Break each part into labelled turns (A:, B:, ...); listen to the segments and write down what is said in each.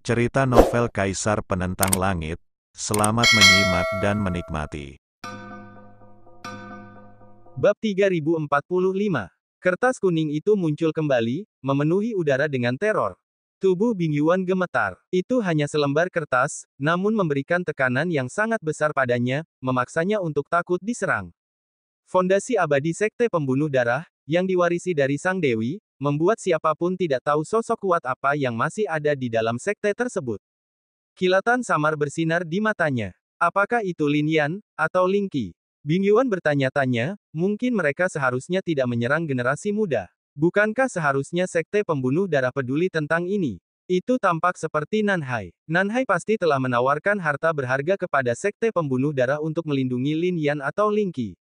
A: Cerita novel Kaisar Penentang Langit. Selamat menyimak dan menikmati.
B: Bab 3045. Kertas kuning itu muncul kembali, memenuhi udara dengan teror. Tubuh Bing Yuan gemetar. Itu hanya selembar kertas, namun memberikan tekanan yang sangat besar padanya, memaksanya untuk takut diserang. Fondasi abadi Sekte Pembunuh Darah, yang diwarisi dari Sang Dewi, membuat siapapun tidak tahu sosok kuat apa yang masih ada di dalam sekte tersebut. Kilatan samar bersinar di matanya. Apakah itu Lin Yan, atau Ling Qi? Bing Yuan bertanya-tanya, mungkin mereka seharusnya tidak menyerang generasi muda. Bukankah seharusnya Sekte Pembunuh Darah peduli tentang ini? Itu tampak seperti Nanhai. Nanhai pasti telah menawarkan harta berharga kepada Sekte Pembunuh Darah untuk melindungi Lin Yan atau Ling Qi.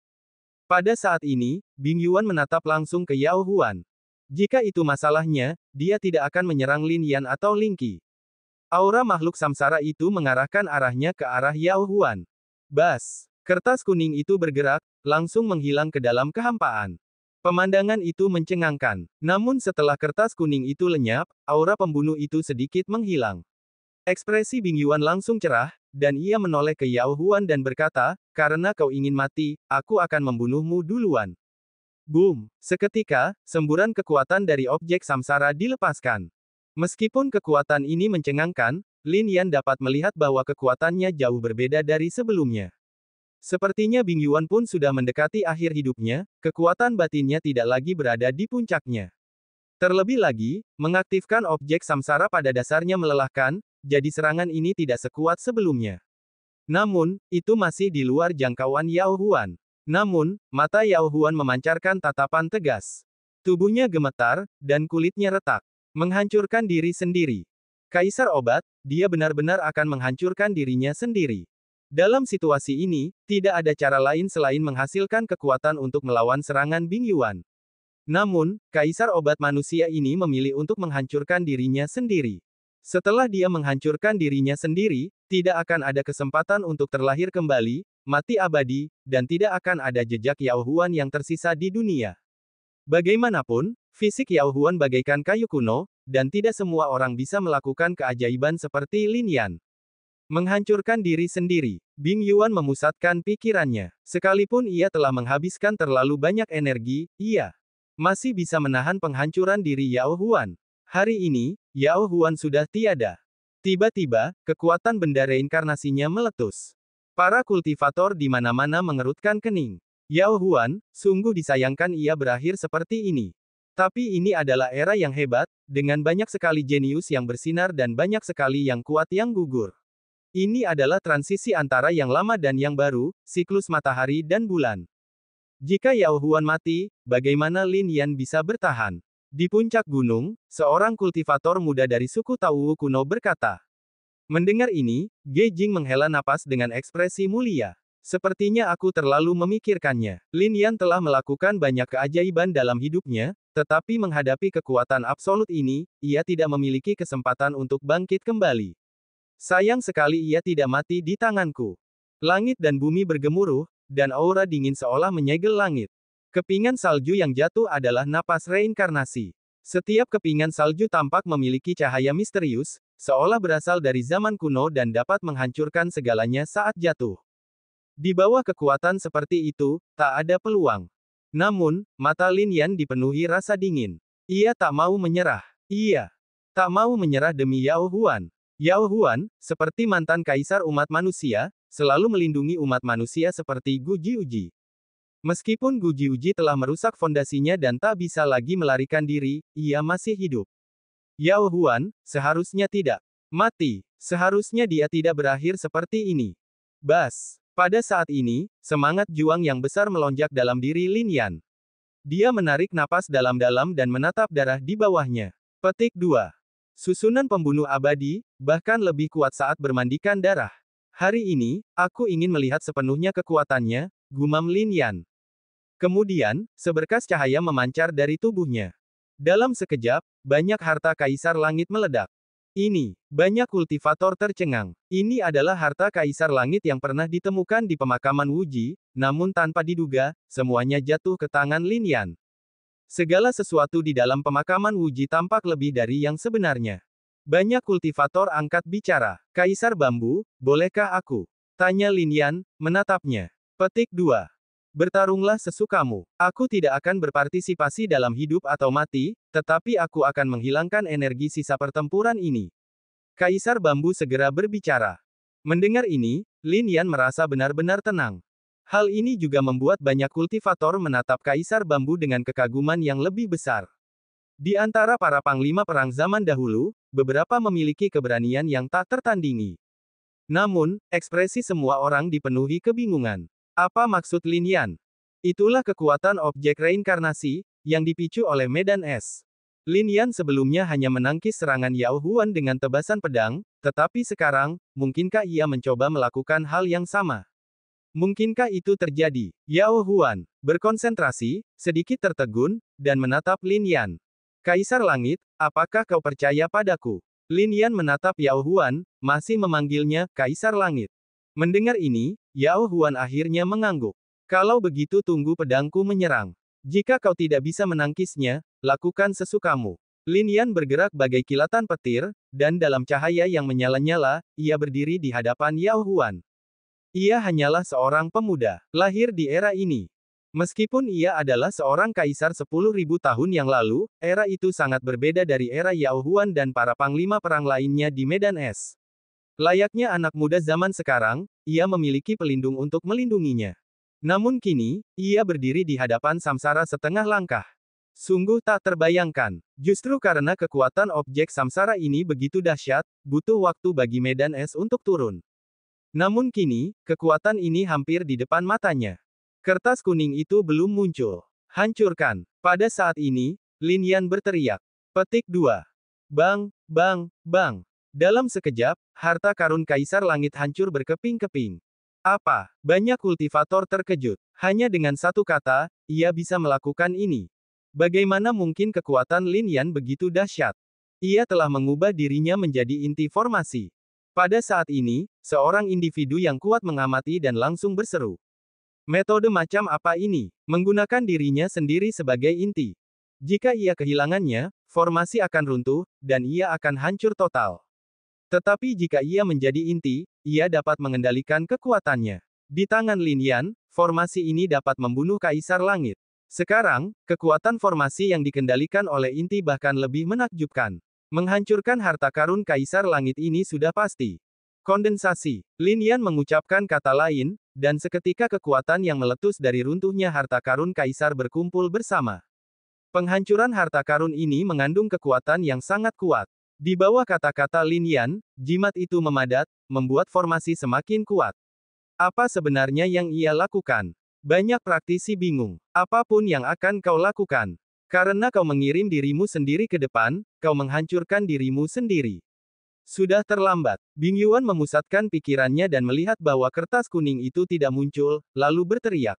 B: Pada saat ini, Bing Yuan menatap langsung ke Yao Huan. Jika itu masalahnya, dia tidak akan menyerang Lin Yan atau Ling Qi. Aura makhluk samsara itu mengarahkan arahnya ke arah Yao Huan. Bas! Kertas kuning itu bergerak, langsung menghilang ke dalam kehampaan. Pemandangan itu mencengangkan. Namun setelah kertas kuning itu lenyap, aura pembunuh itu sedikit menghilang. Ekspresi Bing Yuan langsung cerah, dan ia menoleh ke Yao Huan dan berkata, "Karena kau ingin mati, aku akan membunuhmu duluan." Boom! Seketika, semburan kekuatan dari objek samsara dilepaskan. Meskipun kekuatan ini mencengangkan, Lin Yan dapat melihat bahwa kekuatannya jauh berbeda dari sebelumnya. Sepertinya Bing Yuan pun sudah mendekati akhir hidupnya, kekuatan batinnya tidak lagi berada di puncaknya. Terlebih lagi, mengaktifkan objek samsara pada dasarnya melelahkan, jadi serangan ini tidak sekuat sebelumnya. Namun, itu masih di luar jangkauan Yao Huan. Namun, mata Yao Huan memancarkan tatapan tegas. Tubuhnya gemetar, dan kulitnya retak. Menghancurkan diri sendiri. Kaisar obat, dia benar-benar akan menghancurkan dirinya sendiri. Dalam situasi ini, tidak ada cara lain selain menghasilkan kekuatan untuk melawan serangan Bing Yuan. Namun, Kaisar obat manusia ini memilih untuk menghancurkan dirinya sendiri. Setelah dia menghancurkan dirinya sendiri, tidak akan ada kesempatan untuk terlahir kembali, mati abadi, dan tidak akan ada jejak Yao Huan yang tersisa di dunia. Bagaimanapun, fisik Yao Huan bagaikan kayu kuno, dan tidak semua orang bisa melakukan keajaiban seperti Lin Yan. Menghancurkan diri sendiri. Bing Yuan memusatkan pikirannya. Sekalipun ia telah menghabiskan terlalu banyak energi, ia masih bisa menahan penghancuran diri Yao Huan. Hari ini, Yao Huan sudah tiada. Tiba-tiba, kekuatan benda reinkarnasinya meletus. Para kultivator di mana-mana mengerutkan kening. Yao Huan, sungguh disayangkan ia berakhir seperti ini. Tapi ini adalah era yang hebat, dengan banyak sekali jenius yang bersinar dan banyak sekali yang kuat yang gugur. Ini adalah transisi antara yang lama dan yang baru, siklus matahari dan bulan. Jika Yao Huan mati, bagaimana Lin Yan bisa bertahan? Di puncak gunung, seorang kultivator muda dari suku Tauwu kuno berkata. Mendengar ini, Ge Jing menghela napas dengan ekspresi mulia. Sepertinya aku terlalu memikirkannya. Lin Yan telah melakukan banyak keajaiban dalam hidupnya, tetapi menghadapi kekuatan absolut ini, ia tidak memiliki kesempatan untuk bangkit kembali. Sayang sekali ia tidak mati di tanganku. Langit dan bumi bergemuruh, dan aura dingin seolah menyegel langit. Kepingan salju yang jatuh adalah napas reinkarnasi. Setiap kepingan salju tampak memiliki cahaya misterius, seolah berasal dari zaman kuno dan dapat menghancurkan segalanya saat jatuh. Di bawah kekuatan seperti itu, tak ada peluang. Namun, mata Lin Yan dipenuhi rasa dingin. Ia tak mau menyerah. Ia tak mau menyerah demi Yao Huan. Yao Huan, seperti mantan kaisar umat manusia, selalu melindungi umat manusia seperti Gu Jiuji. Meskipun Gu Jiuji telah merusak fondasinya dan tak bisa lagi melarikan diri, ia masih hidup. Yao Huan, seharusnya tidak mati. Seharusnya dia tidak berakhir seperti ini. Bas! Pada saat ini, semangat juang yang besar melonjak dalam diri Lin Yan. Dia menarik napas dalam-dalam dan menatap darah di bawahnya. Petik 2. Susunan pembunuh abadi, bahkan lebih kuat saat bermandikan darah. Hari ini, aku ingin melihat sepenuhnya kekuatannya, gumam Lin Yan. Kemudian, seberkas cahaya memancar dari tubuhnya. Dalam sekejap, banyak harta kaisar langit meledak. Ini, banyak kultivator tercengang. Ini adalah harta kaisar langit yang pernah ditemukan di pemakaman Wuji, namun tanpa diduga, semuanya jatuh ke tangan Lin Yan. Segala sesuatu di dalam pemakaman Wuji tampak lebih dari yang sebenarnya. Banyak kultivator angkat bicara. Kaisar Bambu, bolehkah aku? Tanya Lin Yan, menatapnya. Petik 2. Bertarunglah sesukamu. Aku tidak akan berpartisipasi dalam hidup atau mati, tetapi aku akan menghilangkan energi sisa pertempuran ini. Kaisar Bambu segera berbicara. Mendengar ini, Lin Yan merasa benar-benar tenang. Hal ini juga membuat banyak kultivator menatap Kaisar Bambu dengan kekaguman yang lebih besar. Di antara para panglima perang zaman dahulu, beberapa memiliki keberanian yang tak tertandingi. Namun, ekspresi semua orang dipenuhi kebingungan. Apa maksud Lin Yan? Itulah kekuatan objek reinkarnasi, yang dipicu oleh medan es. Lin Yan sebelumnya hanya menangkis serangan Yao Huan dengan tebasan pedang, tetapi sekarang, mungkinkah ia mencoba melakukan hal yang sama? Mungkinkah itu terjadi? Yao Huan berkonsentrasi, sedikit tertegun, dan menatap Lin Yan. Kaisar Langit, apakah kau percaya padaku? Lin Yan menatap Yao Huan, masih memanggilnya Kaisar Langit. Mendengar ini, Yao Huan akhirnya mengangguk. Kalau begitu tunggu pedangku menyerang. Jika kau tidak bisa menangkisnya, lakukan sesukamu. Lin Yan bergerak bagai kilatan petir, dan dalam cahaya yang menyala-nyala, ia berdiri di hadapan Yao Huan. Ia hanyalah seorang pemuda, lahir di era ini. Meskipun ia adalah seorang kaisar 10.000 tahun yang lalu, era itu sangat berbeda dari era Yao Huan dan para panglima perang lainnya di medan es. Layaknya anak muda zaman sekarang, ia memiliki pelindung untuk melindunginya. Namun kini, ia berdiri di hadapan samsara setengah langkah. Sungguh tak terbayangkan. Justru karena kekuatan objek samsara ini begitu dahsyat, butuh waktu bagi medan es untuk turun. Namun kini, kekuatan ini hampir di depan matanya. Kertas kuning itu belum muncul. Hancurkan. Pada saat ini, Lin Yan berteriak. Petik 2. Bang, bang, bang. Dalam sekejap, harta karun Kaisar Langit hancur berkeping-keping. Apa? Banyak kultivator terkejut. Hanya dengan satu kata, ia bisa melakukan ini. Bagaimana mungkin kekuatan Lin Yan begitu dahsyat? Ia telah mengubah dirinya menjadi inti formasi. Pada saat ini, seorang individu yang kuat mengamati dan langsung berseru. Metode macam apa ini? Menggunakan dirinya sendiri sebagai inti. Jika ia kehilangannya, formasi akan runtuh, dan ia akan hancur total. Tetapi jika ia menjadi inti, ia dapat mengendalikan kekuatannya. Di tangan Lin Yan, formasi ini dapat membunuh Kaisar Langit. Sekarang, kekuatan formasi yang dikendalikan oleh inti bahkan lebih menakjubkan. Menghancurkan harta karun Kaisar Langit ini sudah pasti. Kondensasi. Lin Yan mengucapkan kata lain, dan seketika kekuatan yang meletus dari runtuhnya harta karun Kaisar berkumpul bersama. Penghancuran harta karun ini mengandung kekuatan yang sangat kuat. Di bawah kata-kata Lin Yan, jimat itu memadat, membuat formasi semakin kuat. Apa sebenarnya yang ia lakukan? Banyak praktisi bingung. Apapun yang akan kau lakukan. Karena kau mengirim dirimu sendiri ke depan, kau menghancurkan dirimu sendiri. Sudah terlambat. Bing Yuan memusatkan pikirannya dan melihat bahwa kertas kuning itu tidak muncul, lalu berteriak.